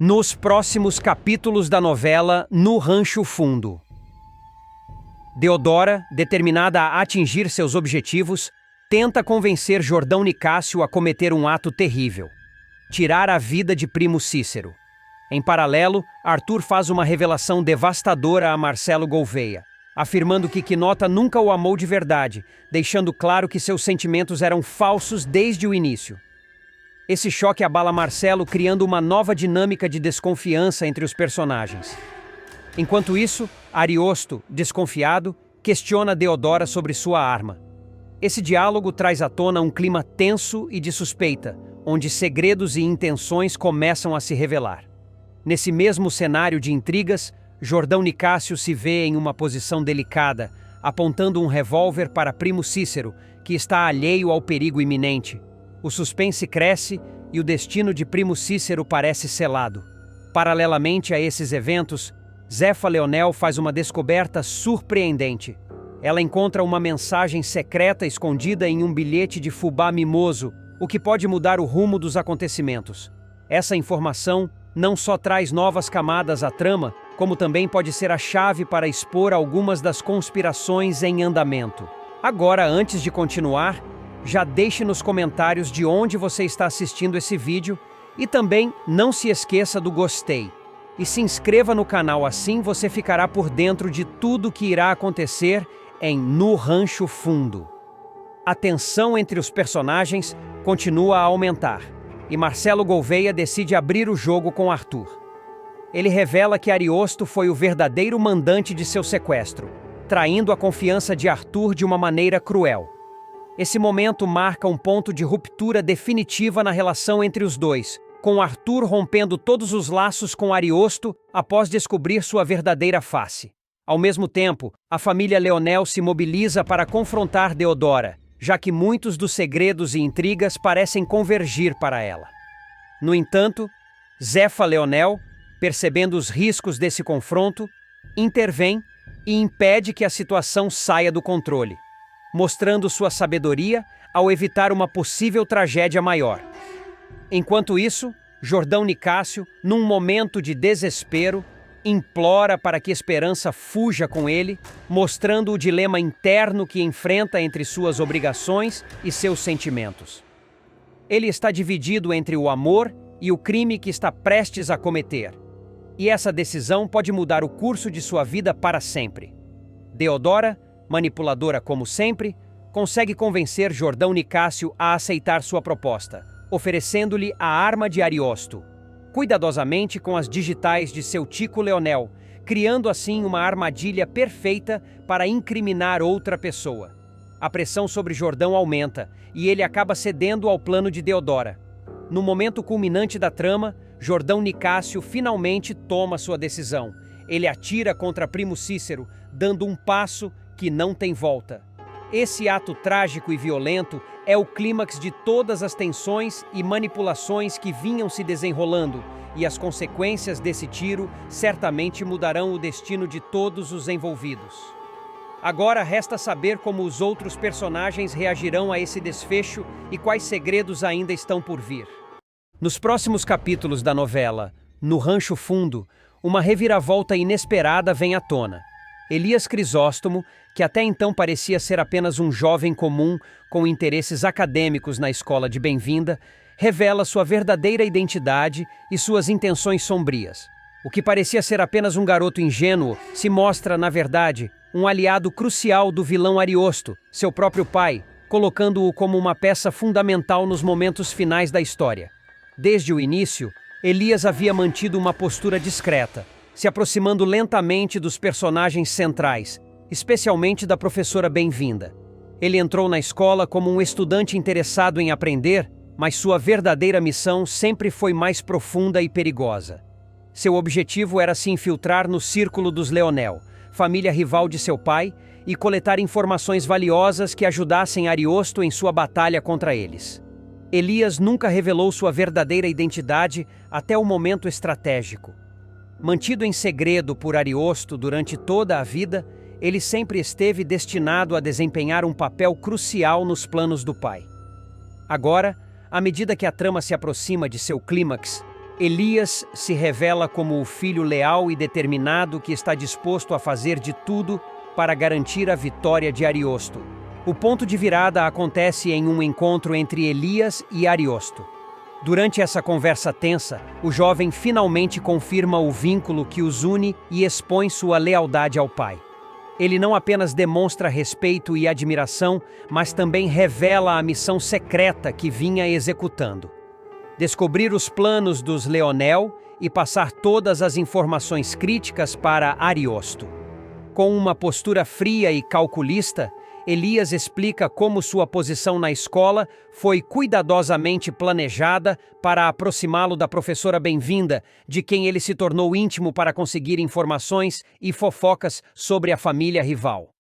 Nos próximos capítulos da novela No Rancho Fundo. Deodora, determinada a atingir seus objetivos, tenta convencer Jordão Nicásio a cometer um ato terrível: tirar a vida de Primo Cícero. Em paralelo, Arthur faz uma revelação devastadora a Marcelo Gouveia, afirmando que Quinota nunca o amou de verdade, deixando claro que seus sentimentos eram falsos desde o início. Esse choque abala Marcelo, criando uma nova dinâmica de desconfiança entre os personagens. Enquanto isso, Ariosto, desconfiado, questiona Deodora sobre sua arma. Esse diálogo traz à tona um clima tenso e de suspeita, onde segredos e intenções começam a se revelar. Nesse mesmo cenário de intrigas, Jordão Nicásio se vê em uma posição delicada, apontando um revólver para Primo Cícero, que está alheio ao perigo iminente. O suspense cresce e o destino de Primo Cícero parece selado. Paralelamente a esses eventos, Zefa Leonel faz uma descoberta surpreendente. Ela encontra uma mensagem secreta escondida em um bilhete de fubá mimoso, o que pode mudar o rumo dos acontecimentos. Essa informação não só traz novas camadas à trama, como também pode ser a chave para expor algumas das conspirações em andamento. Agora, antes de continuar, já deixe nos comentários de onde você está assistindo esse vídeo e também não se esqueça do gostei. E se inscreva no canal, assim você ficará por dentro de tudo que irá acontecer em No Rancho Fundo. A tensão entre os personagens continua a aumentar, e Marcelo Gouveia decide abrir o jogo com Arthur. Ele revela que Ariosto foi o verdadeiro mandante de seu sequestro, traindo a confiança de Arthur de uma maneira cruel. Esse momento marca um ponto de ruptura definitiva na relação entre os dois, com Arthur rompendo todos os laços com Ariosto após descobrir sua verdadeira face. Ao mesmo tempo, a família Leonel se mobiliza para confrontar Deodora, já que muitos dos segredos e intrigas parecem convergir para ela. No entanto, Zefa Leonel, percebendo os riscos desse confronto, intervém e impede que a situação saia do controle, mostrando sua sabedoria ao evitar uma possível tragédia maior. Enquanto isso, Jordão Nicásio, num momento de desespero, implora para que Esperança fuja com ele, mostrando o dilema interno que enfrenta entre suas obrigações e seus sentimentos. Ele está dividido entre o amor e o crime que está prestes a cometer, e essa decisão pode mudar o curso de sua vida para sempre. Deodora, manipuladora como sempre, consegue convencer Jordão Nicásio a aceitar sua proposta, oferecendo-lhe a arma de Ariosto, cuidadosamente com as digitais de seu Tico Leonel, criando assim uma armadilha perfeita para incriminar outra pessoa. A pressão sobre Jordão aumenta e ele acaba cedendo ao plano de Deodora. No momento culminante da trama, Jordão Nicásio finalmente toma sua decisão. Ele atira contra Primo Cícero, dando um passo que não tem volta. Esse ato trágico e violento é o clímax de todas as tensões e manipulações que vinham se desenrolando, e as consequências desse tiro certamente mudarão o destino de todos os envolvidos. Agora resta saber como os outros personagens reagirão a esse desfecho e quais segredos ainda estão por vir. Nos próximos capítulos da novela, No Rancho Fundo, uma reviravolta inesperada vem à tona. Elias Crisóstomo, que até então parecia ser apenas um jovem comum com interesses acadêmicos na escola de Bem-vinda, revela sua verdadeira identidade e suas intenções sombrias. O que parecia ser apenas um garoto ingênuo se mostra, na verdade, um aliado crucial do vilão Ariosto, seu próprio pai, colocando-o como uma peça fundamental nos momentos finais da história. Desde o início, Elias havia mantido uma postura discreta, se aproximando lentamente dos personagens centrais, especialmente da professora Bem-vinda. Ele entrou na escola como um estudante interessado em aprender, mas sua verdadeira missão sempre foi mais profunda e perigosa. Seu objetivo era se infiltrar no círculo dos Leonel, família rival de seu pai, e coletar informações valiosas que ajudassem Ariosto em sua batalha contra eles. Elias nunca revelou sua verdadeira identidade até o momento estratégico. Mantido em segredo por Ariosto durante toda a vida, ele sempre esteve destinado a desempenhar um papel crucial nos planos do pai. Agora, à medida que a trama se aproxima de seu clímax, Elias se revela como o filho leal e determinado que está disposto a fazer de tudo para garantir a vitória de Ariosto. O ponto de virada acontece em um encontro entre Elias e Ariosto. Durante essa conversa tensa, o jovem finalmente confirma o vínculo que os une e expõe sua lealdade ao pai. Ele não apenas demonstra respeito e admiração, mas também revela a missão secreta que vinha executando: descobrir os planos dos Leonel e passar todas as informações críticas para Ariosto. Com uma postura fria e calculista, Elias explica como sua posição na escola foi cuidadosamente planejada para aproximá-lo da professora Bem-vinda, de quem ele se tornou íntimo para conseguir informações e fofocas sobre a família rival.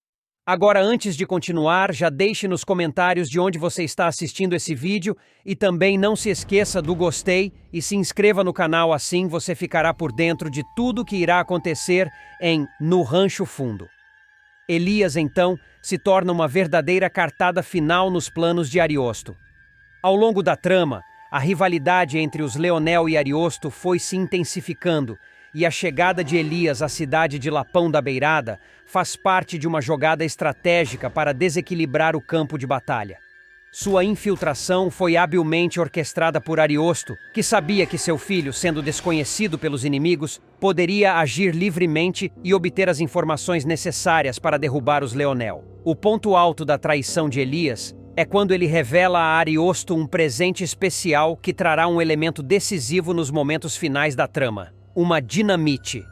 Agora, antes de continuar, já deixe nos comentários de onde você está assistindo esse vídeo e também não se esqueça do gostei e se inscreva no canal, assim você ficará por dentro de tudo que irá acontecer em No Rancho Fundo. Elias, então, se torna uma verdadeira cartada final nos planos de Ariosto. Ao longo da trama, a rivalidade entre os Leonel e Ariosto foi se intensificando, e a chegada de Elias à cidade de Lapão da Beirada faz parte de uma jogada estratégica para desequilibrar o campo de batalha. Sua infiltração foi habilmente orquestrada por Ariosto, que sabia que seu filho, sendo desconhecido pelos inimigos, poderia agir livremente e obter as informações necessárias para derrubar os Leonel. O ponto alto da traição de Elias é quando ele revela a Ariosto um presente especial que trará um elemento decisivo nos momentos finais da trama: uma dinamite.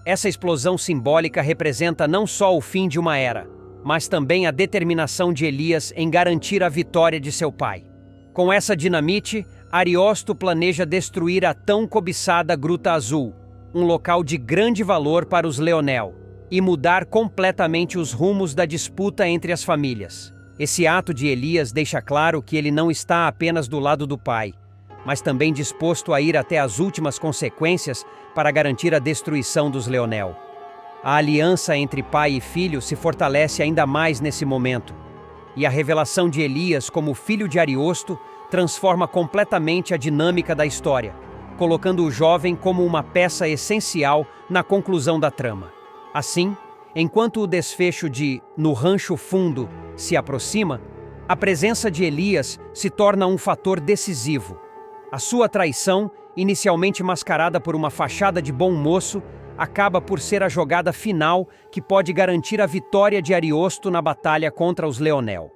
Essa explosão simbólica representa não só o fim de uma era, mas também a determinação de Elias em garantir a vitória de seu pai. Com essa dinamite, Ariosto planeja destruir a tão cobiçada Gruta Azul, um local de grande valor para os Leonel, e mudar completamente os rumos da disputa entre as famílias. Esse ato de Elias deixa claro que ele não está apenas do lado do pai, mas também disposto a ir até as últimas consequências para garantir a destruição dos Leonel. A aliança entre pai e filho se fortalece ainda mais nesse momento, e a revelação de Elias como filho de Ariosto transforma completamente a dinâmica da história, colocando o jovem como uma peça essencial na conclusão da trama. Assim, enquanto o desfecho de No Rancho Fundo se aproxima, a presença de Elias se torna um fator decisivo. A sua traição, inicialmente mascarada por uma fachada de bom moço, acaba por ser a jogada final que pode garantir a vitória de Ariosto na batalha contra os Leonel.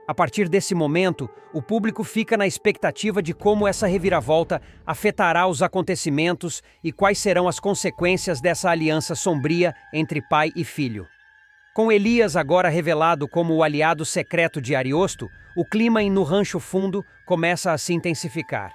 A partir desse momento, o público fica na expectativa de como essa reviravolta afetará os acontecimentos e quais serão as consequências dessa aliança sombria entre pai e filho. Com Elias agora revelado como o aliado secreto de Ariosto, o clima No Rancho Fundo começa a se intensificar.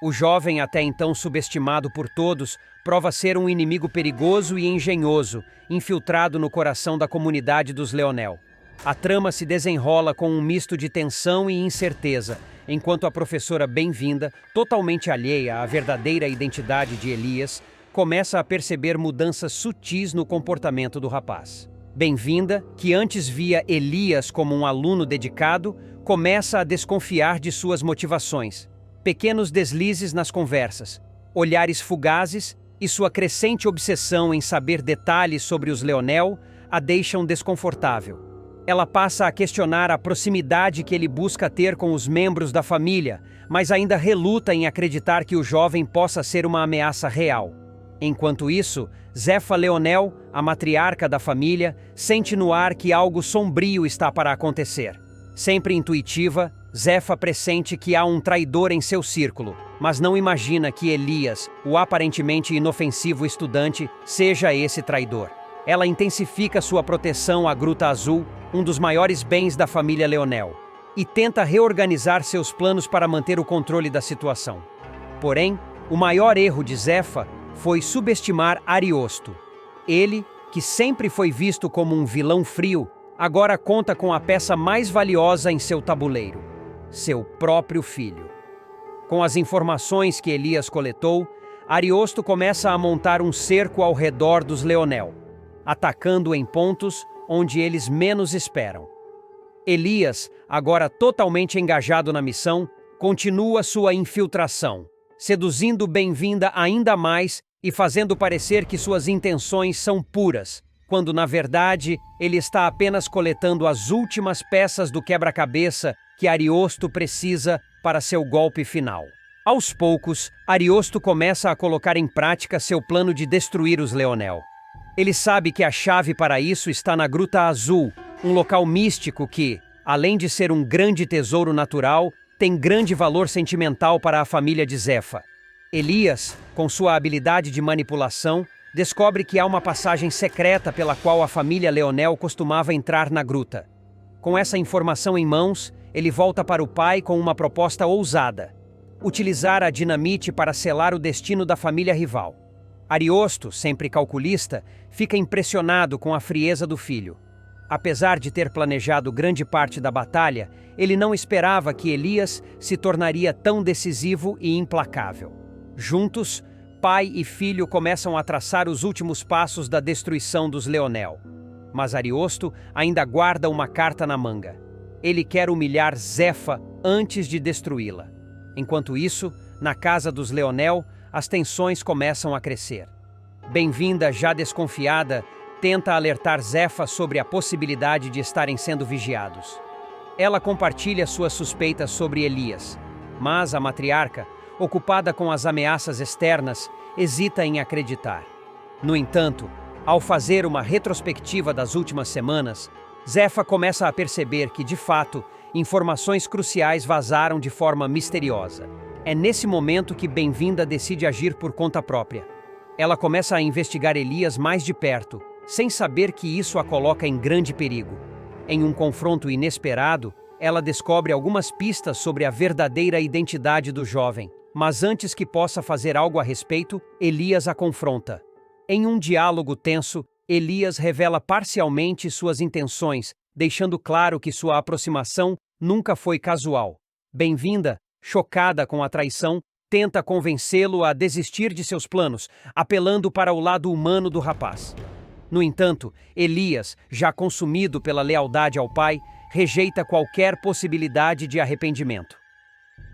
O jovem, até então subestimado por todos, prova ser um inimigo perigoso e engenhoso, infiltrado no coração da comunidade dos Leonel. A trama se desenrola com um misto de tensão e incerteza, enquanto a professora Bem-vinda, totalmente alheia à verdadeira identidade de Elias, começa a perceber mudanças sutis no comportamento do rapaz. Bem-vinda, que antes via Elias como um aluno dedicado, começa a desconfiar de suas motivações. Pequenos deslizes nas conversas, olhares fugazes e sua crescente obsessão em saber detalhes sobre os Leonel a deixam desconfortável. Ela passa a questionar a proximidade que ele busca ter com os membros da família, mas ainda reluta em acreditar que o jovem possa ser uma ameaça real. Enquanto isso, Zefa Leonel, a matriarca da família, sente no ar que algo sombrio está para acontecer. Sempre intuitiva, Zefa pressente que há um traidor em seu círculo, mas não imagina que Elias, o aparentemente inofensivo estudante, seja esse traidor. Ela intensifica sua proteção à Gruta Azul, um dos maiores bens da família Leonel, e tenta reorganizar seus planos para manter o controle da situação. Porém, o maior erro de Zefa foi subestimar Ariosto. Ele, que sempre foi visto como um vilão frio, agora conta com a peça mais valiosa em seu tabuleiro: seu próprio filho. Com as informações que Elias coletou, Ariosto começa a montar um cerco ao redor dos Leonel, atacando em pontos onde eles menos esperam. Elias, agora totalmente engajado na missão, continua sua infiltração, seduzindo Bem-vinda ainda mais e fazendo parecer que suas intenções são puras, quando na verdade ele está apenas coletando as últimas peças do quebra-cabeça que Ariosto precisa para seu golpe final. Aos poucos, Ariosto começa a colocar em prática seu plano de destruir os Leonel. Ele sabe que a chave para isso está na Gruta Azul, um local místico que, além de ser um grande tesouro natural, tem grande valor sentimental para a família de Zefa. Elias, com sua habilidade de manipulação, descobre que há uma passagem secreta pela qual a família Leonel costumava entrar na gruta. Com essa informação em mãos, ele volta para o pai com uma proposta ousada: utilizar a dinamite para selar o destino da família rival. Ariosto, sempre calculista, fica impressionado com a frieza do filho. Apesar de ter planejado grande parte da batalha, ele não esperava que Elias se tornaria tão decisivo e implacável. Juntos, pai e filho começam a traçar os últimos passos da destruição dos Leonel. Mas Ariosto ainda guarda uma carta na manga. Ele quer humilhar Zefa antes de destruí-la. Enquanto isso, na casa dos Leonel, as tensões começam a crescer. Bem-vinda, já desconfiada, tenta alertar Zefa sobre a possibilidade de estarem sendo vigiados. Ela compartilha suas suspeitas sobre Elias, mas a matriarca, ocupada com as ameaças externas, hesita em acreditar. No entanto, ao fazer uma retrospectiva das últimas semanas, Zefa começa a perceber que, de fato, informações cruciais vazaram de forma misteriosa. É nesse momento que Bem-vinda decide agir por conta própria. Ela começa a investigar Elias mais de perto, sem saber que isso a coloca em grande perigo. Em um confronto inesperado, ela descobre algumas pistas sobre a verdadeira identidade do jovem. Mas antes que possa fazer algo a respeito, Elias a confronta. Em um diálogo tenso, Elias revela parcialmente suas intenções, deixando claro que sua aproximação nunca foi casual. Bem-vinda, chocada com a traição, tenta convencê-lo a desistir de seus planos, apelando para o lado humano do rapaz. No entanto, Elias, já consumido pela lealdade ao pai, rejeita qualquer possibilidade de arrependimento.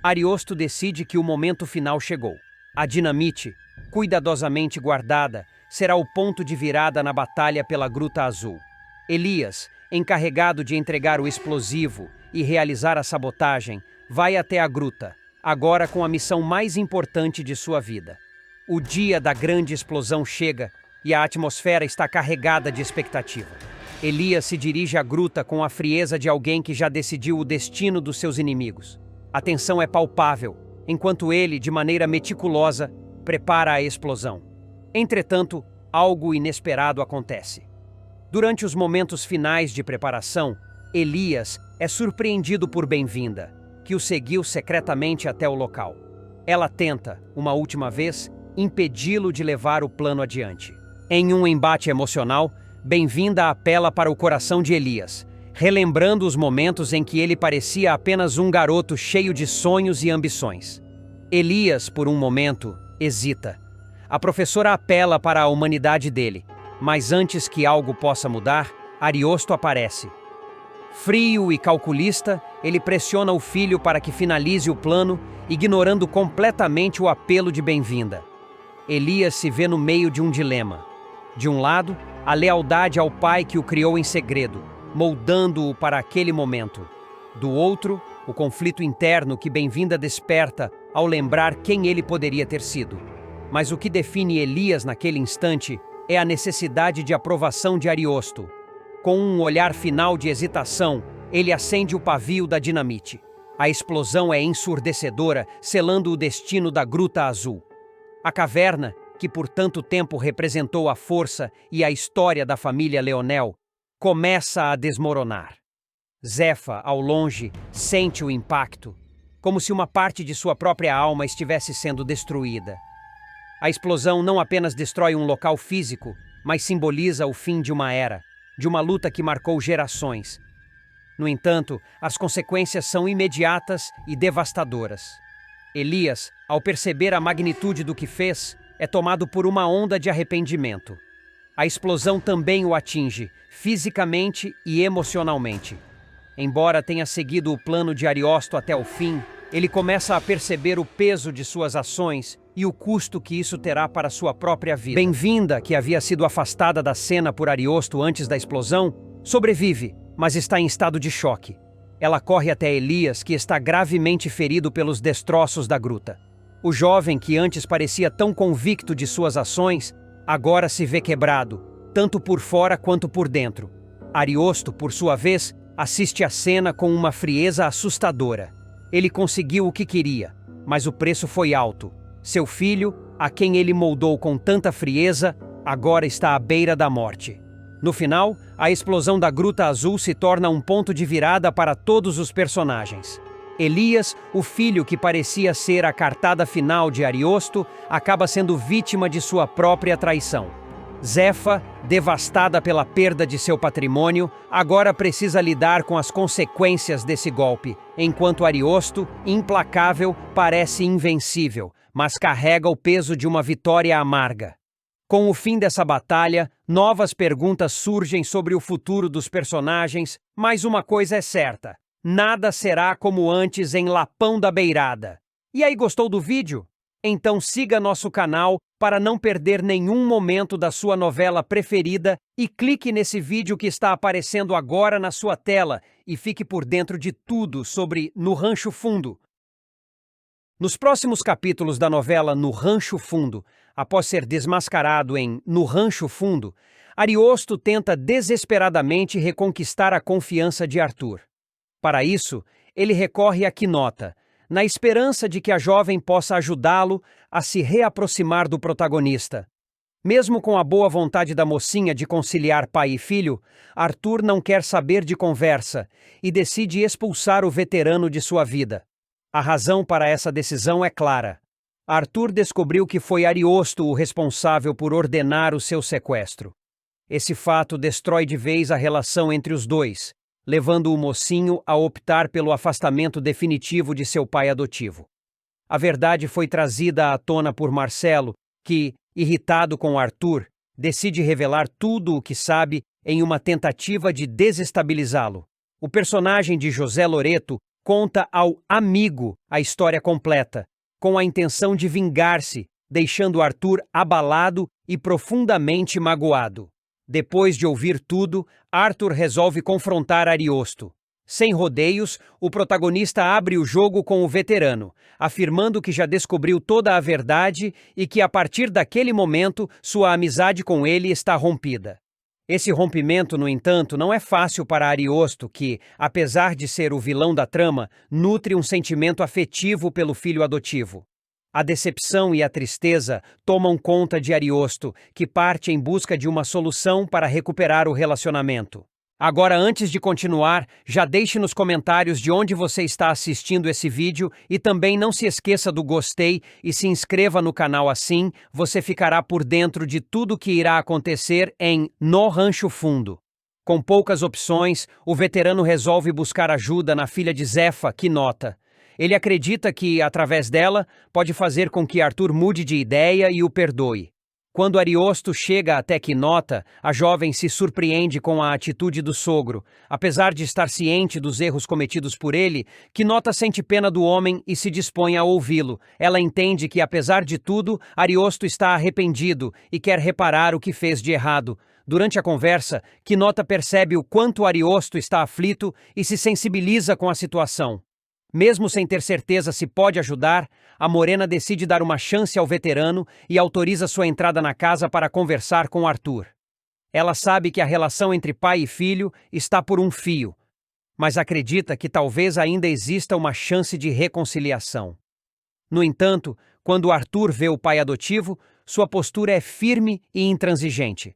Ariosto decide que o momento final chegou. A dinamite, cuidadosamente guardada, será o ponto de virada na batalha pela Gruta Azul. Elias, encarregado de entregar o explosivo e realizar a sabotagem, vai até a gruta, agora com a missão mais importante de sua vida. O dia da grande explosão chega e a atmosfera está carregada de expectativa. Elias se dirige à gruta com a frieza de alguém que já decidiu o destino dos seus inimigos. A tensão é palpável, enquanto ele, de maneira meticulosa, prepara a explosão. Entretanto, algo inesperado acontece. Durante os momentos finais de preparação, Elias é surpreendido por Bem-vinda, que o seguiu secretamente até o local. Ela tenta, uma última vez, impedi-lo de levar o plano adiante. Em um embate emocional, Bem-vinda apela para o coração de Elias, relembrando os momentos em que ele parecia apenas um garoto cheio de sonhos e ambições. Elias, por um momento, hesita. A professora apela para a humanidade dele, mas antes que algo possa mudar, Ariosto aparece. Frio e calculista, ele pressiona o filho para que finalize o plano, ignorando completamente o apelo de Bem-vinda. Elias se vê no meio de um dilema. De um lado, a lealdade ao pai que o criou em segredo, moldando-o para aquele momento. Do outro, o conflito interno que Bem-vinda desperta ao lembrar quem ele poderia ter sido. Mas o que define Elias naquele instante é a necessidade de aprovação de Ariosto. Com um olhar final de hesitação, ele acende o pavio da dinamite. A explosão é ensurdecedora, selando o destino da Gruta Azul. A caverna, que por tanto tempo representou a força e a história da família Leonel, começa a desmoronar. Zefa, ao longe, sente o impacto, como se uma parte de sua própria alma estivesse sendo destruída. A explosão não apenas destrói um local físico, mas simboliza o fim de uma era, de uma luta que marcou gerações. No entanto, as consequências são imediatas e devastadoras. Elias, ao perceber a magnitude do que fez, é tomado por uma onda de arrependimento. A explosão também o atinge, fisicamente e emocionalmente. Embora tenha seguido o plano de Ariosto até o fim, Ele começa a perceber o peso de suas ações e o custo que isso terá para sua própria vida. Bem-vinda, que havia sido afastada da cena por Ariosto antes da explosão, sobrevive, mas está em estado de choque. Ela corre até Elias, que está gravemente ferido pelos destroços da gruta. O jovem, que antes parecia tão convicto de suas ações, agora se vê quebrado, tanto por fora quanto por dentro. Ariosto, por sua vez, assiste à cena com uma frieza assustadora. Ele conseguiu o que queria, mas o preço foi alto. Seu filho, a quem ele moldou com tanta frieza, agora está à beira da morte. No final, a explosão da Gruta Azul se torna um ponto de virada para todos os personagens. Elias, o filho que parecia ser a cartada final de Ariosto, acaba sendo vítima de sua própria traição. Zefa, devastada pela perda de seu patrimônio, agora precisa lidar com as consequências desse golpe, enquanto Ariosto, implacável, parece invencível, mas carrega o peso de uma vitória amarga. Com o fim dessa batalha, novas perguntas surgem sobre o futuro dos personagens, mas uma coisa é certa: nada será como antes em Lapão da Beirada. E aí, gostou do vídeo? Então siga nosso canal para não perder nenhum momento da sua novela preferida e clique nesse vídeo que está aparecendo agora na sua tela e fique por dentro de tudo sobre No Rancho Fundo. Nos próximos capítulos da novela No Rancho Fundo, após ser desmascarado em No Rancho Fundo, Ariosto tenta desesperadamente reconquistar a confiança de Arthur. Para isso, ele recorre a Quinota, na esperança de que a jovem possa ajudá-lo a se reaproximar do protagonista. Mesmo com a boa vontade da mocinha de conciliar pai e filho, Arthur não quer saber de conversa e decide expulsar o veterano de sua vida. A razão para essa decisão é clara. Arthur descobriu que foi Ariosto o responsável por ordenar o seu sequestro. Esse fato destrói de vez a relação entre os dois, levando o mocinho a optar pelo afastamento definitivo de seu pai adotivo. A verdade foi trazida à tona por Marcelo, que, irritado com Arthur, decide revelar tudo o que sabe em uma tentativa de desestabilizá-lo. O personagem de José Loreto conta ao amigo a história completa, com a intenção de vingar-se, deixando Arthur abalado e profundamente magoado. Depois de ouvir tudo, Arthur resolve confrontar Ariosto. Sem rodeios, o protagonista abre o jogo com o veterano, afirmando que já descobriu toda a verdade e que a partir daquele momento sua amizade com ele está rompida. Esse rompimento, no entanto, não é fácil para Ariosto, que, apesar de ser o vilão da trama, nutre um sentimento afetivo pelo filho adotivo. A decepção e a tristeza tomam conta de Ariosto, que parte em busca de uma solução para recuperar o relacionamento. Agora, antes de continuar, já deixe nos comentários de onde você está assistindo esse vídeo e também não se esqueça do gostei e se inscreva no canal, assim você ficará por dentro de tudo que irá acontecer em No Rancho Fundo. Com poucas opções, o veterano resolve buscar ajuda na filha de Zefa, Quinota. Ele acredita que, através dela, pode fazer com que Arthur mude de ideia e o perdoe. Quando Ariosto chega até Quinota, a jovem se surpreende com a atitude do sogro. Apesar de estar ciente dos erros cometidos por ele, Quinota sente pena do homem e se dispõe a ouvi-lo. Ela entende que, apesar de tudo, Ariosto está arrependido e quer reparar o que fez de errado. Durante a conversa, Quinota percebe o quanto Ariosto está aflito e se sensibiliza com a situação. Mesmo sem ter certeza se pode ajudar, a morena decide dar uma chance ao veterano e autoriza sua entrada na casa para conversar com Arthur. Ela sabe que a relação entre pai e filho está por um fio, mas acredita que talvez ainda exista uma chance de reconciliação. No entanto, quando Arthur vê o pai adotivo, sua postura é firme e intransigente.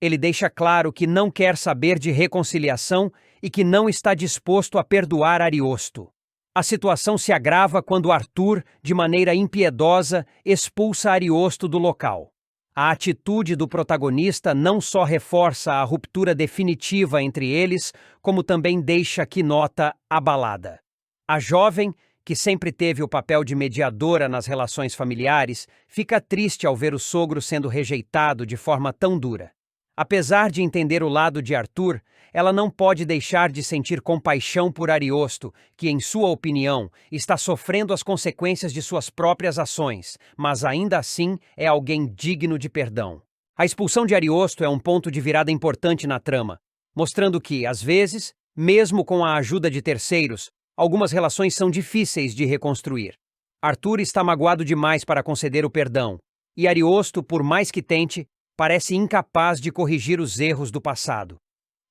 Ele deixa claro que não quer saber de reconciliação e que não está disposto a perdoar Ariosto. A situação se agrava quando Arthur, de maneira impiedosa, expulsa Ariosto do local. A atitude do protagonista não só reforça a ruptura definitiva entre eles, como também deixa Quinota abalada. A jovem, que sempre teve o papel de mediadora nas relações familiares, fica triste ao ver o sogro sendo rejeitado de forma tão dura. Apesar de entender o lado de Arthur, ela não pode deixar de sentir compaixão por Ariosto, que, em sua opinião, está sofrendo as consequências de suas próprias ações, mas ainda assim é alguém digno de perdão. A expulsão de Ariosto é um ponto de virada importante na trama, mostrando que, às vezes, mesmo com a ajuda de terceiros, algumas relações são difíceis de reconstruir. Arthur está magoado demais para conceder o perdão, e Ariosto, por mais que tente, parece incapaz de corrigir os erros do passado.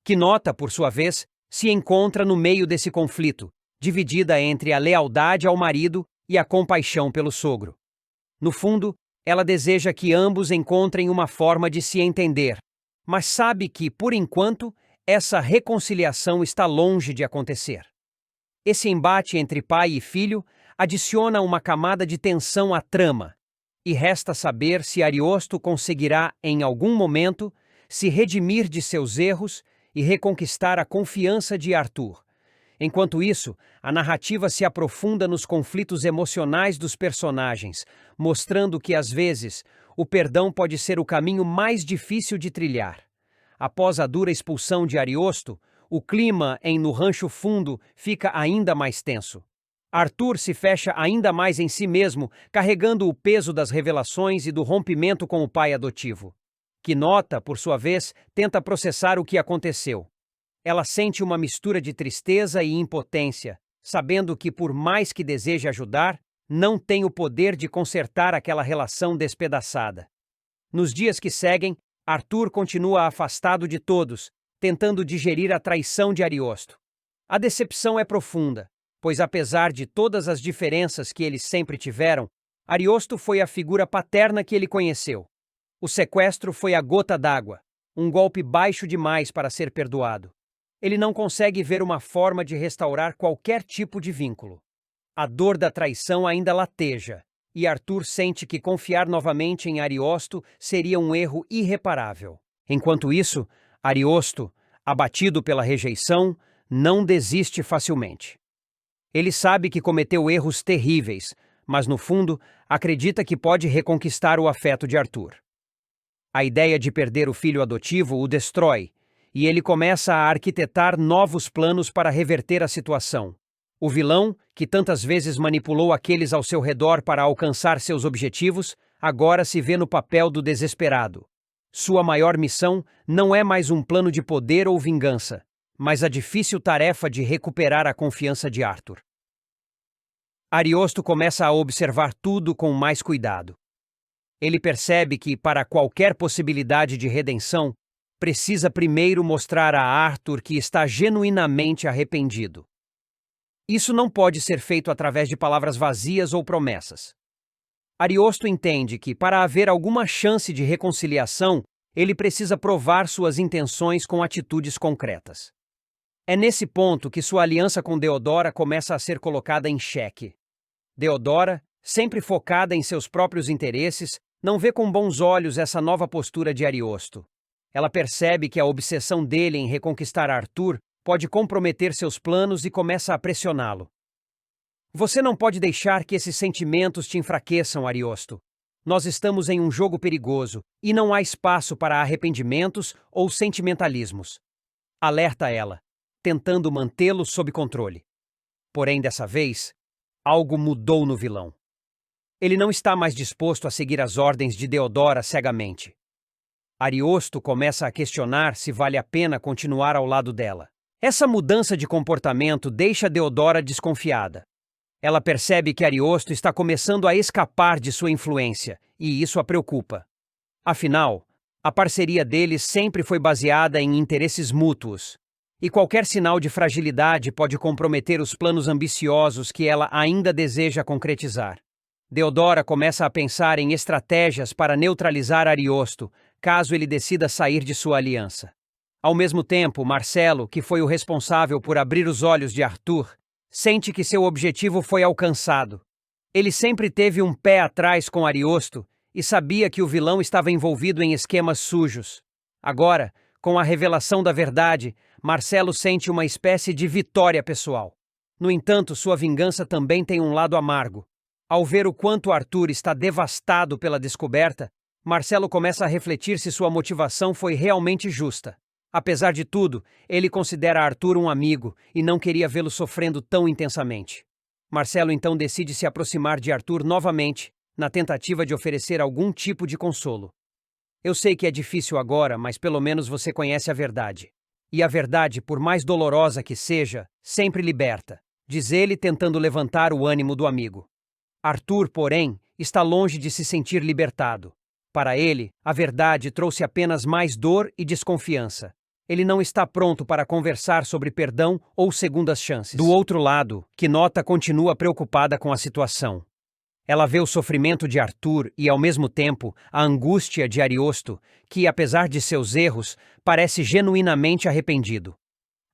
Quinota, por sua vez, se encontra no meio desse conflito, dividida entre a lealdade ao marido e a compaixão pelo sogro. No fundo, ela deseja que ambos encontrem uma forma de se entender, mas sabe que, por enquanto, essa reconciliação está longe de acontecer. Esse embate entre pai e filho adiciona uma camada de tensão à trama, e resta saber se Ariosto conseguirá, em algum momento, se redimir de seus erros e reconquistar a confiança de Arthur. Enquanto isso, a narrativa se aprofunda nos conflitos emocionais dos personagens, mostrando que, às vezes, o perdão pode ser o caminho mais difícil de trilhar. Após a dura expulsão de Ariosto, o clima No Rancho Fundo fica ainda mais tenso. Arthur se fecha ainda mais em si mesmo, carregando o peso das revelações e do rompimento com o pai adotivo. Quinota, por sua vez, tenta processar o que aconteceu. Ela sente uma mistura de tristeza e impotência, sabendo que, por mais que deseje ajudar, não tem o poder de consertar aquela relação despedaçada. Nos dias que seguem, Arthur continua afastado de todos, tentando digerir a traição de Ariosto. A decepção é profunda, pois apesar de todas as diferenças que eles sempre tiveram, Ariosto foi a figura paterna que ele conheceu. O sequestro foi a gota d'água, um golpe baixo demais para ser perdoado. Ele não consegue ver uma forma de restaurar qualquer tipo de vínculo. A dor da traição ainda lateja, e Arthur sente que confiar novamente em Ariosto seria um erro irreparável. Enquanto isso, Ariosto, abatido pela rejeição, não desiste facilmente. Ele sabe que cometeu erros terríveis, mas no fundo acredita que pode reconquistar o afeto de Arthur. A ideia de perder o filho adotivo o destrói, e ele começa a arquitetar novos planos para reverter a situação. O vilão, que tantas vezes manipulou aqueles ao seu redor para alcançar seus objetivos, agora se vê no papel do desesperado. Sua maior missão não é mais um plano de poder ou vingança, mas a difícil tarefa de recuperar a confiança de Arthur. Ariosto começa a observar tudo com mais cuidado. Ele percebe que, para qualquer possibilidade de redenção, precisa primeiro mostrar a Arthur que está genuinamente arrependido. Isso não pode ser feito através de palavras vazias ou promessas. Ariosto entende que, para haver alguma chance de reconciliação, ele precisa provar suas intenções com atitudes concretas. É nesse ponto que sua aliança com Deodora começa a ser colocada em xeque. Deodora, sempre focada em seus próprios interesses, não vê com bons olhos essa nova postura de Ariosto. Ela percebe que a obsessão dele em reconquistar Arthur pode comprometer seus planos e começa a pressioná-lo. Você não pode deixar que esses sentimentos te enfraqueçam, Ariosto. Nós estamos em um jogo perigoso e não há espaço para arrependimentos ou sentimentalismos. Alerta ela, tentando mantê-lo sob controle. Porém, dessa vez, algo mudou no vilão. Ele não está mais disposto a seguir as ordens de Deodora cegamente. Ariosto começa a questionar se vale a pena continuar ao lado dela. Essa mudança de comportamento deixa Deodora desconfiada. Ela percebe que Ariosto está começando a escapar de sua influência, e isso a preocupa. Afinal, a parceria deles sempre foi baseada em interesses mútuos, e qualquer sinal de fragilidade pode comprometer os planos ambiciosos que ela ainda deseja concretizar. Deodora começa a pensar em estratégias para neutralizar Ariosto, caso ele decida sair de sua aliança. Ao mesmo tempo, Marcelo, que foi o responsável por abrir os olhos de Arthur, sente que seu objetivo foi alcançado. Ele sempre teve um pé atrás com Ariosto e sabia que o vilão estava envolvido em esquemas sujos. Agora, com a revelação da verdade, Marcelo sente uma espécie de vitória pessoal. No entanto, sua vingança também tem um lado amargo. Ao ver o quanto Arthur está devastado pela descoberta, Marcelo começa a refletir se sua motivação foi realmente justa. Apesar de tudo, ele considera Arthur um amigo e não queria vê-lo sofrendo tão intensamente. Marcelo então decide se aproximar de Arthur novamente, na tentativa de oferecer algum tipo de consolo. Eu sei que é difícil agora, mas pelo menos você conhece a verdade. E a verdade, por mais dolorosa que seja, sempre liberta, diz ele tentando levantar o ânimo do amigo. Arthur, porém, está longe de se sentir libertado. Para ele, a verdade trouxe apenas mais dor e desconfiança. Ele não está pronto para conversar sobre perdão ou segundas chances. Do outro lado, Quinota continua preocupada com a situação. Ela vê o sofrimento de Arthur e, ao mesmo tempo, a angústia de Ariosto, que, apesar de seus erros, parece genuinamente arrependido.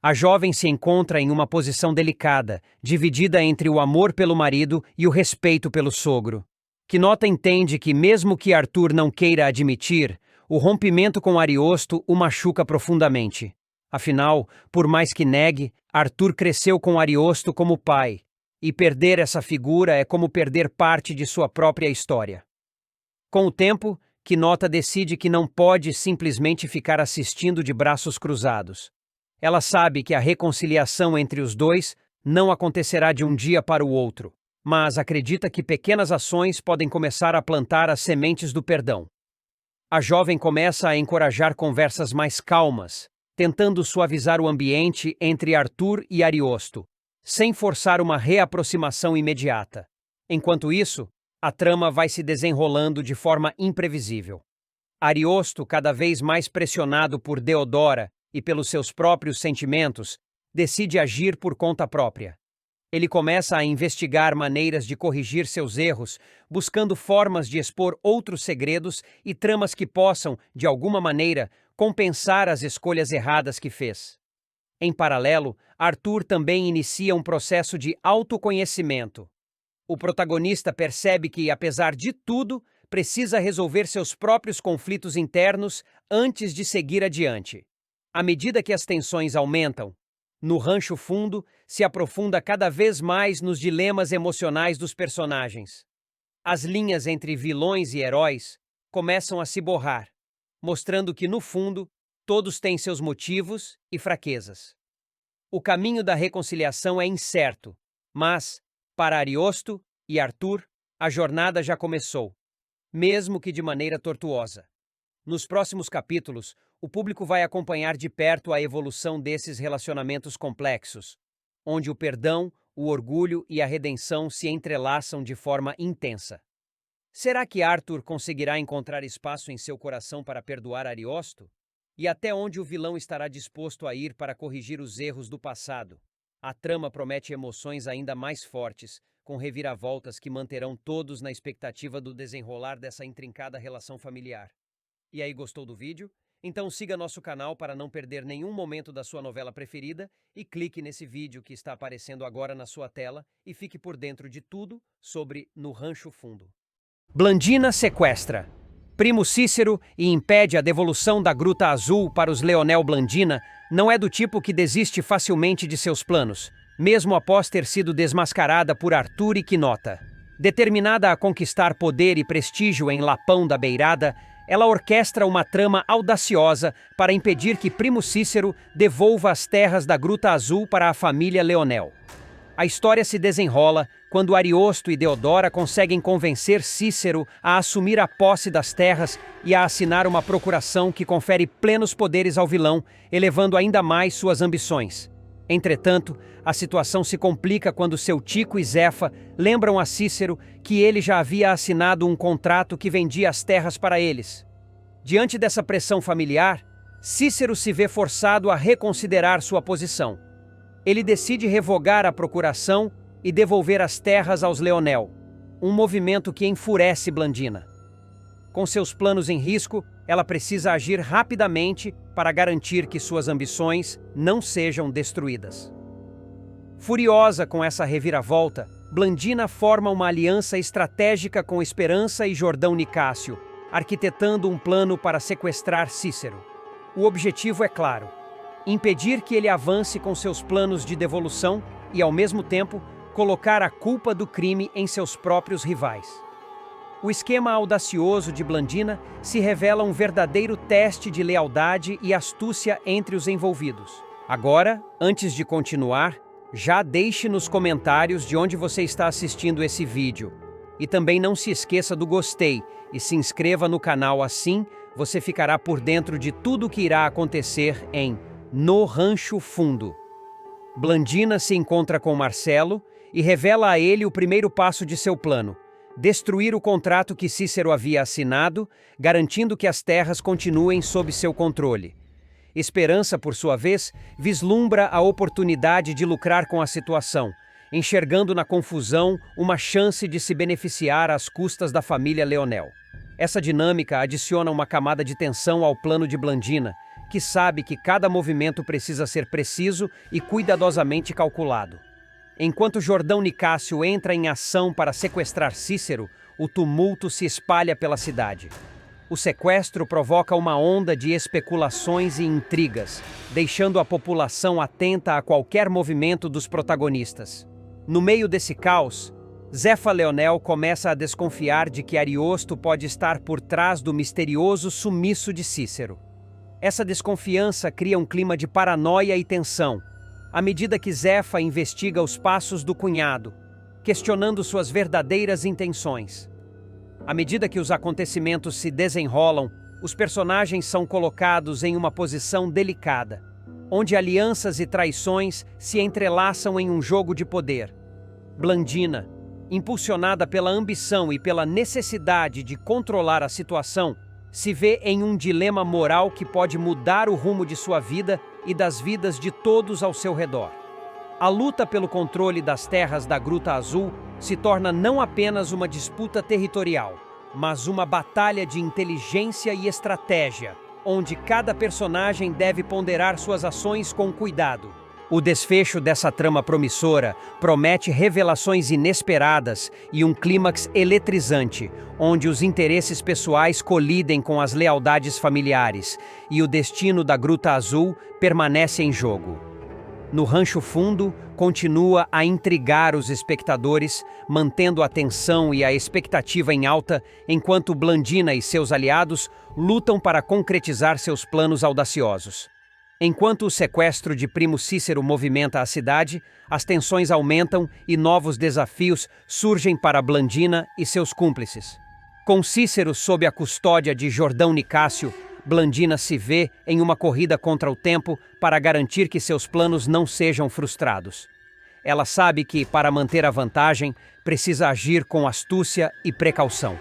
A jovem se encontra em uma posição delicada, dividida entre o amor pelo marido e o respeito pelo sogro. Quinota entende que, mesmo que Arthur não queira admitir, o rompimento com Ariosto o machuca profundamente. Afinal, por mais que negue, Arthur cresceu com Ariosto como pai, e perder essa figura é como perder parte de sua própria história. Com o tempo, Quinota decide que não pode simplesmente ficar assistindo de braços cruzados. Ela sabe que a reconciliação entre os dois não acontecerá de um dia para o outro, mas acredita que pequenas ações podem começar a plantar as sementes do perdão. A jovem começa a encorajar conversas mais calmas, tentando suavizar o ambiente entre Arthur e Ariosto, sem forçar uma reaproximação imediata. Enquanto isso, a trama vai se desenrolando de forma imprevisível. Ariosto, cada vez mais pressionado por Deodora e pelos seus próprios sentimentos, decide agir por conta própria. Ele começa a investigar maneiras de corrigir seus erros, buscando formas de expor outros segredos e tramas que possam, de alguma maneira, compensar as escolhas erradas que fez. Em paralelo, Arthur também inicia um processo de autoconhecimento. O protagonista percebe que, apesar de tudo, precisa resolver seus próprios conflitos internos antes de seguir adiante. À medida que as tensões aumentam, No Rancho Fundo se aprofunda cada vez mais nos dilemas emocionais dos personagens. As linhas entre vilões e heróis começam a se borrar, mostrando que, no fundo, todos têm seus motivos e fraquezas. O caminho da reconciliação é incerto, mas, para Ariosto e Arthur, a jornada já começou, mesmo que de maneira tortuosa. Nos próximos capítulos, o público vai acompanhar de perto a evolução desses relacionamentos complexos, onde o perdão, o orgulho e a redenção se entrelaçam de forma intensa. Será que Arthur conseguirá encontrar espaço em seu coração para perdoar Ariosto? E até onde o vilão estará disposto a ir para corrigir os erros do passado? A trama promete emoções ainda mais fortes, com reviravoltas que manterão todos na expectativa do desenrolar dessa intrincada relação familiar. E aí, gostou do vídeo? Então siga nosso canal para não perder nenhum momento da sua novela preferida e clique nesse vídeo que está aparecendo agora na sua tela e fique por dentro de tudo sobre No Rancho Fundo. Blandina sequestra Primo Cícero e impede a devolução da Gruta Azul para os Leonel. Blandina não é do tipo que desiste facilmente de seus planos, mesmo após ter sido desmascarada por Arthur e Quinota. Determinada a conquistar poder e prestígio em Lapão da Beirada, ela orquestra uma trama audaciosa para impedir que Primo Cícero devolva as terras da Gruta Azul para a família Leonel. A história se desenrola quando Ariosto e Deodora conseguem convencer Cícero a assumir a posse das terras e a assinar uma procuração que confere plenos poderes ao vilão, elevando ainda mais suas ambições. Entretanto, a situação se complica quando seu Tico e Zefa lembram a Cícero que ele já havia assinado um contrato que vendia as terras para eles. Diante dessa pressão familiar, Cícero se vê forçado a reconsiderar sua posição. Ele decide revogar a procuração e devolver as terras aos Leonel, um movimento que enfurece Blandina. Com seus planos em risco, ela precisa agir rapidamente para garantir que suas ambições não sejam destruídas. Furiosa com essa reviravolta, Blandina forma uma aliança estratégica com Esperança e Jordão Nicásio, arquitetando um plano para sequestrar Cícero. O objetivo é claro: impedir que ele avance com seus planos de devolução e, ao mesmo tempo, colocar a culpa do crime em seus próprios rivais. O esquema audacioso de Blandina se revela um verdadeiro teste de lealdade e astúcia entre os envolvidos. Agora, antes de continuar, já deixe nos comentários de onde você está assistindo esse vídeo. E também não se esqueça do gostei e se inscreva no canal, assim você ficará por dentro de tudo o que irá acontecer em No Rancho Fundo. Blandina se encontra com Marcelo e revela a ele o primeiro passo de seu plano: destruir o contrato que Cícero havia assinado, garantindo que as terras continuem sob seu controle. Esperança, por sua vez, vislumbra a oportunidade de lucrar com a situação, enxergando na confusão uma chance de se beneficiar às custas da família Leonel. Essa dinâmica adiciona uma camada de tensão ao plano de Blandina, que sabe que cada movimento precisa ser preciso e cuidadosamente calculado. Enquanto Jordão Nicásio entra em ação para sequestrar Cícero, o tumulto se espalha pela cidade. O sequestro provoca uma onda de especulações e intrigas, deixando a população atenta a qualquer movimento dos protagonistas. No meio desse caos, Zefa Leonel começa a desconfiar de que Ariosto pode estar por trás do misterioso sumiço de Cícero. Essa desconfiança cria um clima de paranoia e tensão, à medida que Zefa investiga os passos do cunhado, questionando suas verdadeiras intenções. À medida que os acontecimentos se desenrolam, os personagens são colocados em uma posição delicada, onde alianças e traições se entrelaçam em um jogo de poder. Blandina, impulsionada pela ambição e pela necessidade de controlar a situação, se vê em um dilema moral que pode mudar o rumo de sua vida e das vidas de todos ao seu redor. A luta pelo controle das terras da Gruta Azul se torna não apenas uma disputa territorial, mas uma batalha de inteligência e estratégia, onde cada personagem deve ponderar suas ações com cuidado. O desfecho dessa trama promissora promete revelações inesperadas e um clímax eletrizante, onde os interesses pessoais colidem com as lealdades familiares e o destino da Gruta Azul permanece em jogo. No Rancho Fundo, continua a intrigar os espectadores, mantendo a tensão e a expectativa em alta, enquanto Blandina e seus aliados lutam para concretizar seus planos audaciosos. Enquanto o sequestro de Primo Cícero movimenta a cidade, as tensões aumentam e novos desafios surgem para Blandina e seus cúmplices. Com Cícero sob a custódia de Jordão Nicásio, Blandina se vê em uma corrida contra o tempo para garantir que seus planos não sejam frustrados. Ela sabe que, para manter a vantagem, precisa agir com astúcia e precaução.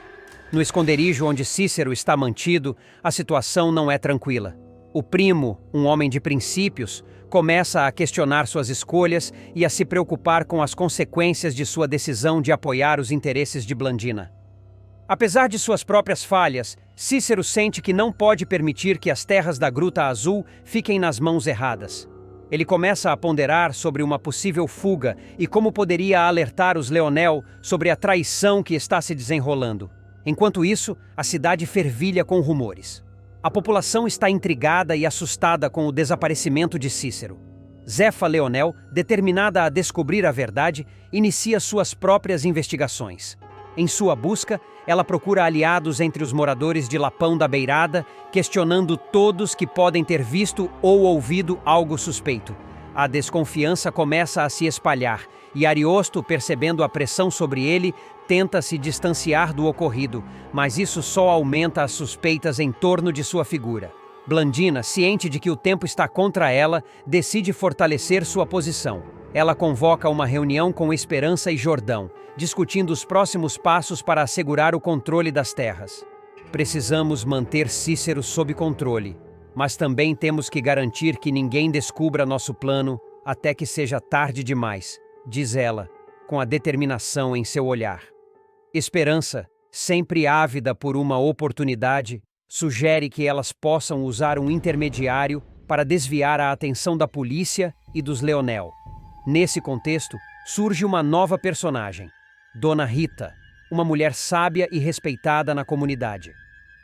No esconderijo onde Cícero está mantido, a situação não é tranquila. O primo, um homem de princípios, começa a questionar suas escolhas e a se preocupar com as consequências de sua decisão de apoiar os interesses de Blandina. Apesar de suas próprias falhas, Cícero sente que não pode permitir que as terras da Gruta Azul fiquem nas mãos erradas. Ele começa a ponderar sobre uma possível fuga e como poderia alertar os Leonel sobre a traição que está se desenrolando. Enquanto isso, a cidade fervilha com rumores. A população está intrigada e assustada com o desaparecimento de Cícero. Zefa Leonel, determinada a descobrir a verdade, inicia suas próprias investigações. Em sua busca, ela procura aliados entre os moradores de Lapão da Beirada, questionando todos que podem ter visto ou ouvido algo suspeito. A desconfiança começa a se espalhar e Ariosto, percebendo a pressão sobre ele, tenta se distanciar do ocorrido, mas isso só aumenta as suspeitas em torno de sua figura. Blandina, ciente de que o tempo está contra ela, decide fortalecer sua posição. Ela convoca uma reunião com Esperança e Jordão, discutindo os próximos passos para assegurar o controle das terras. Precisamos manter Cícero sob controle, mas também temos que garantir que ninguém descubra nosso plano até que seja tarde demais, diz ela, com a determinação em seu olhar. Esperança, sempre ávida por uma oportunidade, sugere que elas possam usar um intermediário para desviar a atenção da polícia e dos Leonel. Nesse contexto, surge uma nova personagem, Dona Rita, uma mulher sábia e respeitada na comunidade.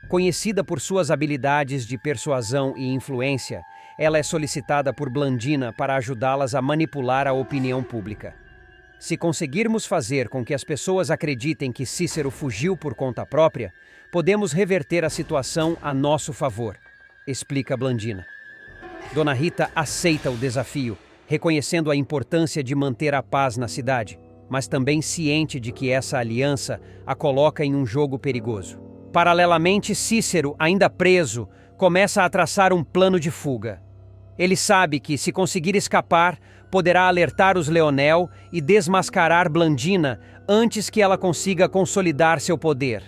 Conhecida por suas habilidades de persuasão e influência, ela é solicitada por Blandina para ajudá-las a manipular a opinião pública. Se conseguirmos fazer com que as pessoas acreditem que Cícero fugiu por conta própria, podemos reverter a situação a nosso favor, explica Blandina. Dona Rita aceita o desafio, reconhecendo a importância de manter a paz na cidade, mas também ciente de que essa aliança a coloca em um jogo perigoso. Paralelamente, Cícero, ainda preso, começa a traçar um plano de fuga. Ele sabe que, se conseguir escapar, poderá alertar os Leonel e desmascarar Blandina antes que ela consiga consolidar seu poder.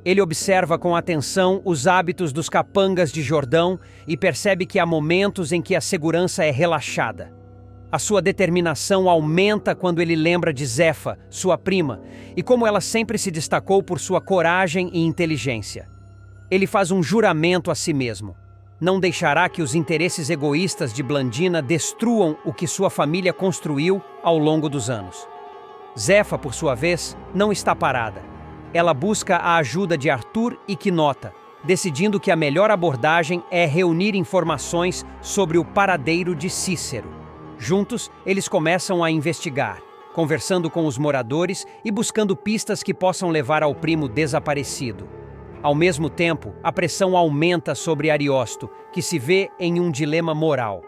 Ele observa com atenção os hábitos dos capangas de Jordão e percebe que há momentos em que a segurança é relaxada. A sua determinação aumenta quando ele lembra de Zefa, sua prima, e como ela sempre se destacou por sua coragem e inteligência. Ele faz um juramento a si mesmo. Não deixará que os interesses egoístas de Blandina destruam o que sua família construiu ao longo dos anos. Zefa, por sua vez, não está parada. Ela busca a ajuda de Arthur e Quinota, decidindo que a melhor abordagem é reunir informações sobre o paradeiro de Cícero. Juntos, eles começam a investigar, conversando com os moradores e buscando pistas que possam levar ao primo desaparecido. Ao mesmo tempo, a pressão aumenta sobre Ariosto, que se vê em um dilema moral.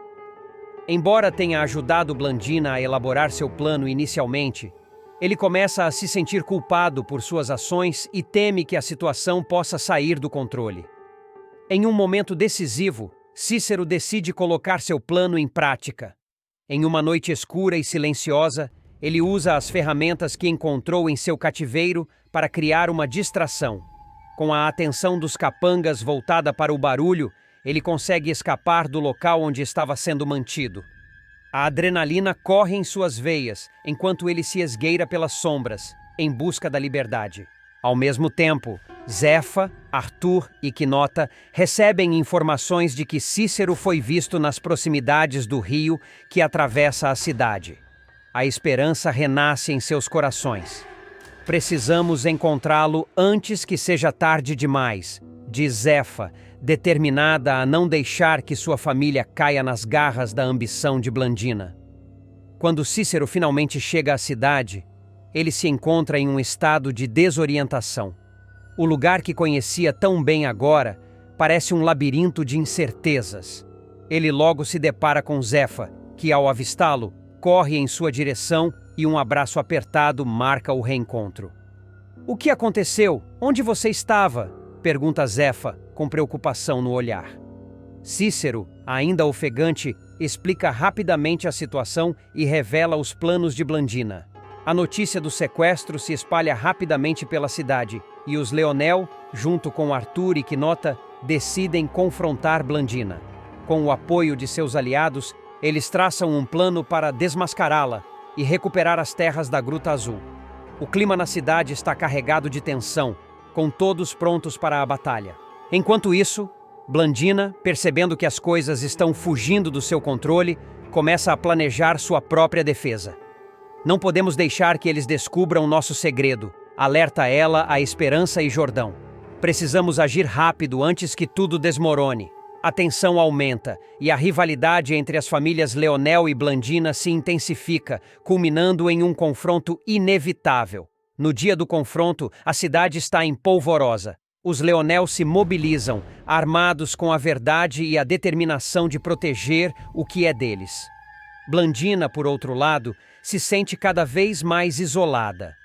Embora tenha ajudado Blandina a elaborar seu plano inicialmente, ele começa a se sentir culpado por suas ações e teme que a situação possa sair do controle. Em um momento decisivo, Cícero decide colocar seu plano em prática. Em uma noite escura e silenciosa, ele usa as ferramentas que encontrou em seu cativeiro para criar uma distração. Com a atenção dos capangas voltada para o barulho, ele consegue escapar do local onde estava sendo mantido. A adrenalina corre em suas veias, enquanto ele se esgueira pelas sombras, em busca da liberdade. Ao mesmo tempo, Zefa, Arthur e Quinota recebem informações de que Cícero foi visto nas proximidades do rio que atravessa a cidade. A esperança renasce em seus corações. Precisamos encontrá-lo antes que seja tarde demais, diz Zefa, determinada a não deixar que sua família caia nas garras da ambição de Blandina. Quando Cícero finalmente chega à cidade, ele se encontra em um estado de desorientação. O lugar que conhecia tão bem agora parece um labirinto de incertezas. Ele logo se depara com Zefa, que, ao avistá-lo, corre em sua direção e um abraço apertado marca o reencontro. "O que aconteceu? Onde você estava?" pergunta Zefa, com preocupação no olhar. Cícero, ainda ofegante, explica rapidamente a situação e revela os planos de Blandina. A notícia do sequestro se espalha rapidamente pela cidade, e os Leonel, junto com Arthur e Quinota, decidem confrontar Blandina. Com o apoio de seus aliados, eles traçam um plano para desmascará-la e recuperar as terras da Gruta Azul. O clima na cidade está carregado de tensão, com todos prontos para a batalha. Enquanto isso, Blandina, percebendo que as coisas estão fugindo do seu controle, começa a planejar sua própria defesa. "Não podemos deixar que eles descubram nosso segredo", alerta ela a Esperança e Jordão. "Precisamos agir rápido antes que tudo desmorone." A tensão aumenta e a rivalidade entre as famílias Leonel e Blandina se intensifica, culminando em um confronto inevitável. No dia do confronto, a cidade está em polvorosa. Os Leonel se mobilizam, armados com a verdade e a determinação de proteger o que é deles. Blandina, por outro lado, se sente cada vez mais isolada.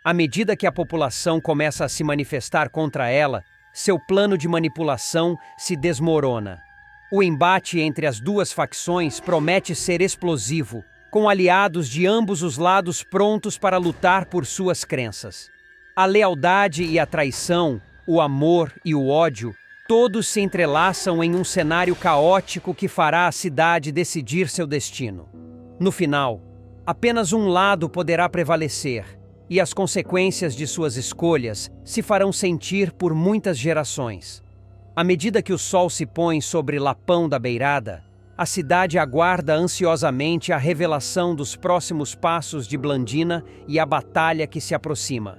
À medida que a população começa a se manifestar contra ela, seu plano de manipulação se desmorona. O embate entre as duas facções promete ser explosivo, com aliados de ambos os lados prontos para lutar por suas crenças. A lealdade e a traição, o amor e o ódio, todos se entrelaçam em um cenário caótico que fará a cidade decidir seu destino. No final, apenas um lado poderá prevalecer, e as consequências de suas escolhas se farão sentir por muitas gerações. À medida que o sol se põe sobre Lapão da Beirada, a cidade aguarda ansiosamente a revelação dos próximos passos de Blandina e a batalha que se aproxima.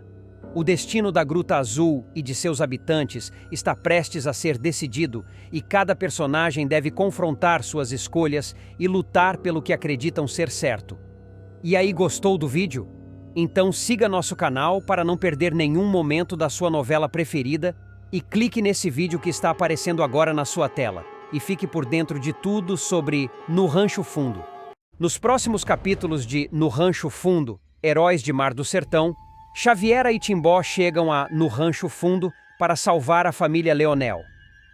O destino da Gruta Azul e de seus habitantes está prestes a ser decidido e cada personagem deve confrontar suas escolhas e lutar pelo que acreditam ser certo. E aí, gostou do vídeo? Então siga nosso canal para não perder nenhum momento da sua novela preferida e clique nesse vídeo que está aparecendo agora na sua tela e fique por dentro de tudo sobre No Rancho Fundo. Nos próximos capítulos de No Rancho Fundo, Heróis de Mar do Sertão, Xaviera e Timbó chegam a No Rancho Fundo para salvar a família Leonel.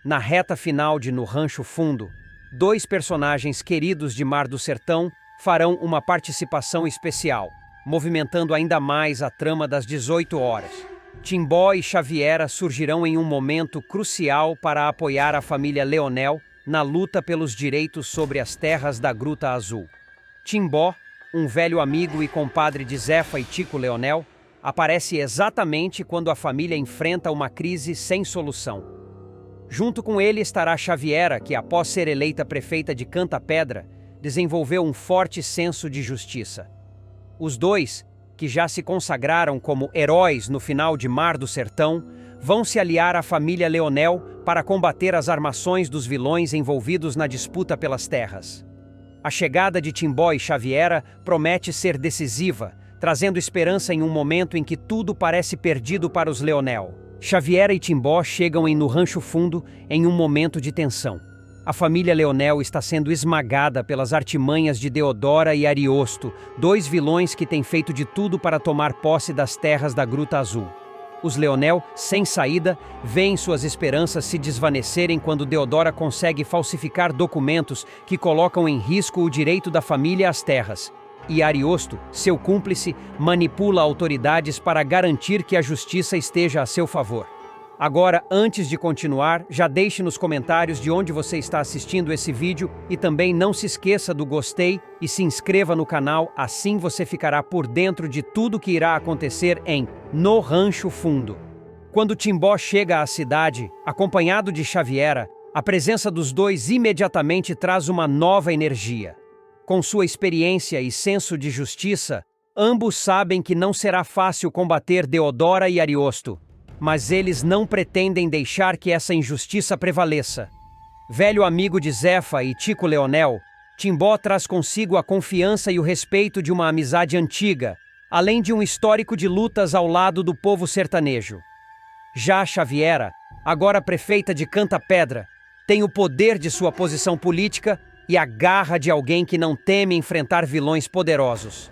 Na reta final de No Rancho Fundo, dois personagens queridos de Mar do Sertão farão uma participação especial, movimentando ainda mais a trama das 18 horas. Timbó e Xaviera surgirão em um momento crucial para apoiar a família Leonel na luta pelos direitos sobre as terras da Gruta Azul. Timbó, um velho amigo e compadre de Zefa e Tico Leonel, aparece exatamente quando a família enfrenta uma crise sem solução. Junto com ele estará Xaviera, que após ser eleita prefeita de Canta Pedra, desenvolveu um forte senso de justiça. Os dois, que já se consagraram como heróis no final de Mar do Sertão, vão se aliar à família Leonel para combater as armações dos vilões envolvidos na disputa pelas terras. A chegada de Timbó e Xaviera promete ser decisiva, trazendo esperança em um momento em que tudo parece perdido para os Leonel. Xaviera e Timbó chegam No Rancho Fundo em um momento de tensão. A família Leonel está sendo esmagada pelas artimanhas de Deodora e Ariosto, dois vilões que têm feito de tudo para tomar posse das terras da Gruta Azul. Os Leonel, sem saída, veem suas esperanças se desvanecerem quando Deodora consegue falsificar documentos que colocam em risco o direito da família às terras. E Ariosto, seu cúmplice, manipula autoridades para garantir que a justiça esteja a seu favor. Agora, antes de continuar, já deixe nos comentários de onde você está assistindo esse vídeo e também não se esqueça do gostei e se inscreva no canal, assim você ficará por dentro de tudo que irá acontecer em No Rancho Fundo. Quando Timbó chega à cidade, acompanhado de Xaviera, a presença dos dois imediatamente traz uma nova energia. Com sua experiência e senso de justiça, ambos sabem que não será fácil combater Deodora e Ariosto, mas eles não pretendem deixar que essa injustiça prevaleça. Velho amigo de Zefa e Tico Leonel, Timbó traz consigo a confiança e o respeito de uma amizade antiga, além de um histórico de lutas ao lado do povo sertanejo. Já Xaviera, agora prefeita de Canta Pedra, tem o poder de sua posição política e a garra de alguém que não teme enfrentar vilões poderosos.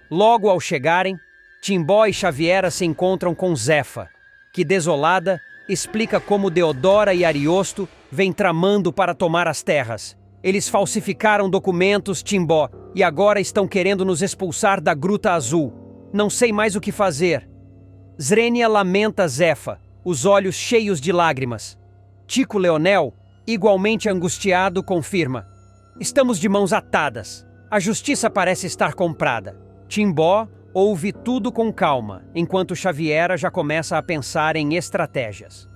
Logo ao chegarem, Timbó e Xaviera se encontram com Zefa, que, desolada, explica como Deodora e Ariosto vêm tramando para tomar as terras. Eles falsificaram documentos, Timbó, e agora estão querendo nos expulsar da Gruta Azul. Não sei mais o que fazer. Zrenia lamenta Zefa, os olhos cheios de lágrimas. Tico Leonel, igualmente angustiado, confirma: estamos de mãos atadas. A justiça parece estar comprada. Timbó ouve tudo com calma, enquanto Xaviera já começa a pensar em estratégias.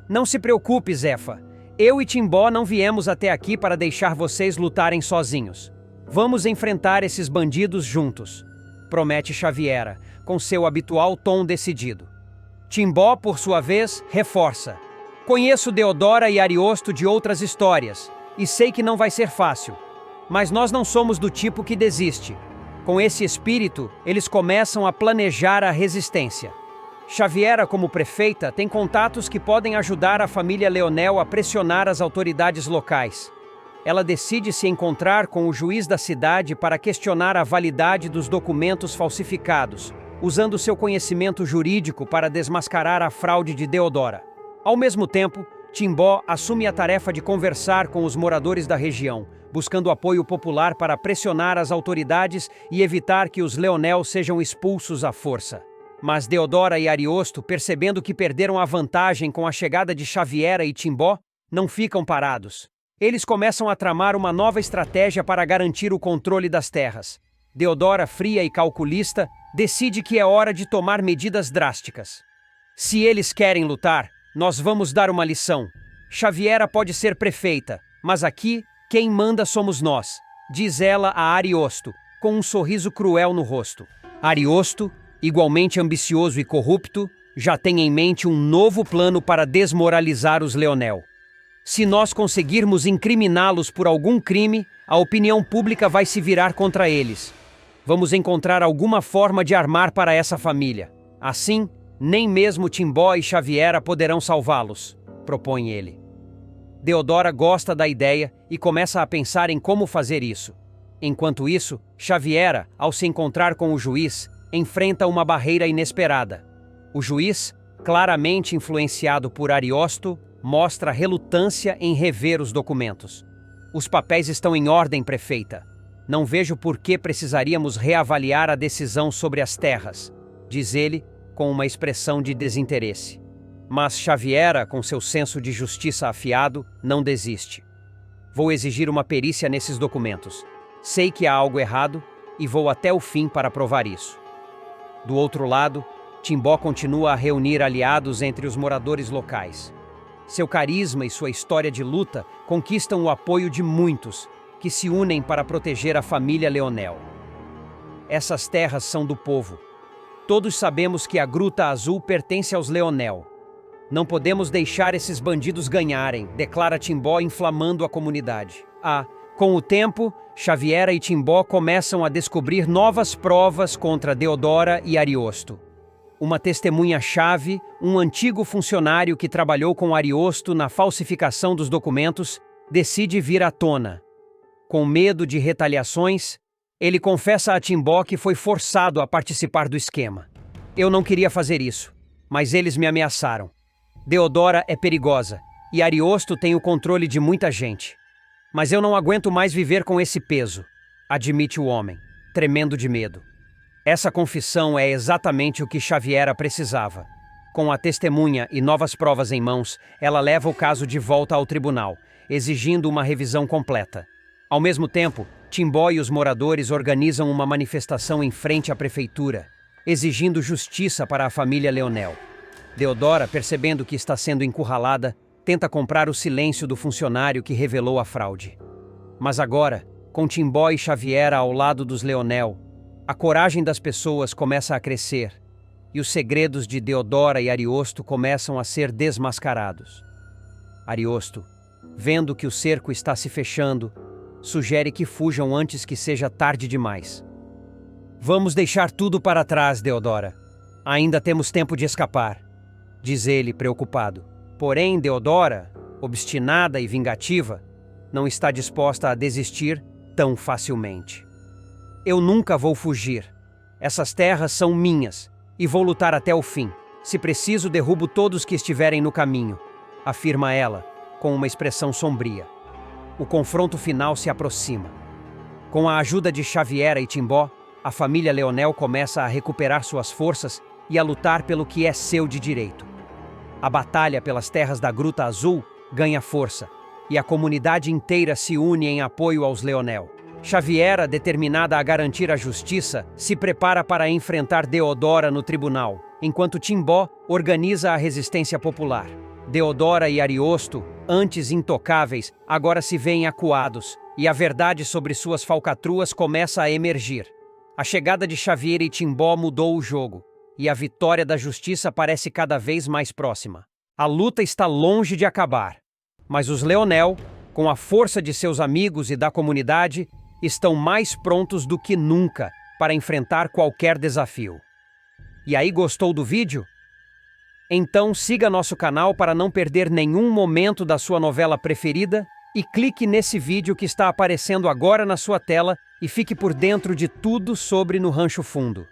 Não se preocupe, Zefa. Eu e Timbó não viemos até aqui para deixar vocês lutarem sozinhos. Vamos enfrentar esses bandidos juntos, promete Xaviera, com seu habitual tom decidido. Timbó, por sua vez, reforça: conheço Deodora e Ariosto de outras histórias, e sei que não vai ser fácil. Mas nós não somos do tipo que desiste. Com esse espírito, eles começam a planejar a resistência. Xaviera, como prefeita, tem contatos que podem ajudar a família Leonel a pressionar as autoridades locais. Ela decide se encontrar com o juiz da cidade para questionar a validade dos documentos falsificados, usando seu conhecimento jurídico para desmascarar a fraude de Deodora. Ao mesmo tempo, Timbó assume a tarefa de conversar com os moradores da região, buscando apoio popular para pressionar as autoridades e evitar que os Leonel sejam expulsos à força. Mas Deodora e Ariosto, percebendo que perderam a vantagem com a chegada de Xaviera e Timbó, não ficam parados. Eles começam a tramar uma nova estratégia para garantir o controle das terras. Deodora, fria e calculista, decide que é hora de tomar medidas drásticas. Se eles querem lutar, nós vamos dar uma lição. Xaviera pode ser prefeita, mas aqui quem manda somos nós, diz ela a Ariosto, com um sorriso cruel no rosto. Ariosto, igualmente ambicioso e corrupto, já tem em mente um novo plano para desmoralizar os Leonel. Se nós conseguirmos incriminá-los por algum crime, a opinião pública vai se virar contra eles. Vamos encontrar alguma forma de armar para essa família. Assim, nem mesmo Timbó e Xaviera poderão salvá-los, propõe ele. Deodora gosta da ideia e começa a pensar em como fazer isso. Enquanto isso, Xaviera, ao se encontrar com o juiz, enfrenta uma barreira inesperada. O juiz, claramente influenciado por Ariosto, mostra relutância em rever os documentos. Os papéis estão em ordem, prefeita. Não vejo por que precisaríamos reavaliar a decisão sobre as terras, diz ele com uma expressão de desinteresse. Mas Xaviera, com seu senso de justiça afiado, não desiste. Vou exigir uma perícia nesses documentos. Sei que há algo errado e vou até o fim para provar isso. Do outro lado, Timbó continua a reunir aliados entre os moradores locais. Seu carisma e sua história de luta conquistam o apoio de muitos, que se unem para proteger a família Leonel. Essas terras são do povo. Todos sabemos que a Gruta Azul pertence aos Leonel. Não podemos deixar esses bandidos ganharem, declara Timbó, inflamando a comunidade. Com o tempo, Xaviera e Timbó começam a descobrir novas provas contra Deodora e Ariosto. Uma testemunha-chave, um antigo funcionário que trabalhou com Ariosto na falsificação dos documentos, decide vir à tona. Com medo de retaliações, ele confessa a Timbó que foi forçado a participar do esquema. Eu não queria fazer isso, mas eles me ameaçaram. Deodora é perigosa e Ariosto tem o controle de muita gente. Mas eu não aguento mais viver com esse peso, admite o homem, tremendo de medo. Essa confissão é exatamente o que Xaviera precisava. Com a testemunha e novas provas em mãos, ela leva o caso de volta ao tribunal, exigindo uma revisão completa. Ao mesmo tempo, Timbó e os moradores organizam uma manifestação em frente à prefeitura, exigindo justiça para a família Leonel. Deodora, percebendo que está sendo encurralada, tenta comprar o silêncio do funcionário que revelou a fraude. Mas agora, com Timbó e Xaviera ao lado dos Leonel, a coragem das pessoas começa a crescer e os segredos de Deodora e Ariosto começam a ser desmascarados. Ariosto, vendo que o cerco está se fechando, sugere que fujam antes que seja tarde demais. Vamos deixar tudo para trás, Deodora. Ainda temos tempo de escapar, diz ele, preocupado. Porém, Deodora, obstinada e vingativa, não está disposta a desistir tão facilmente. Eu nunca vou fugir. Essas terras são minhas e vou lutar até o fim. Se preciso, derrubo todos que estiverem no caminho, afirma ela, com uma expressão sombria. O confronto final se aproxima. Com a ajuda de Xaviera e Timbó, a família Leonel começa a recuperar suas forças e a lutar pelo que é seu de direito. A batalha pelas terras da Gruta Azul ganha força e a comunidade inteira se une em apoio aos Leonel. Xaviera, determinada a garantir a justiça, se prepara para enfrentar Deodora no tribunal, enquanto Timbó organiza a resistência popular. Deodora e Ariosto, antes intocáveis, agora se veem acuados, e a verdade sobre suas falcatruas começa a emergir. A chegada de Xaviera e Timbó mudou o jogo, e a vitória da justiça parece cada vez mais próxima. A luta está longe de acabar, mas os Leonel, com a força de seus amigos e da comunidade, estão mais prontos do que nunca para enfrentar qualquer desafio. E aí, gostou do vídeo? Então siga nosso canal para não perder nenhum momento da sua novela preferida e clique nesse vídeo que está aparecendo agora na sua tela e fique por dentro de tudo sobre No Rancho Fundo.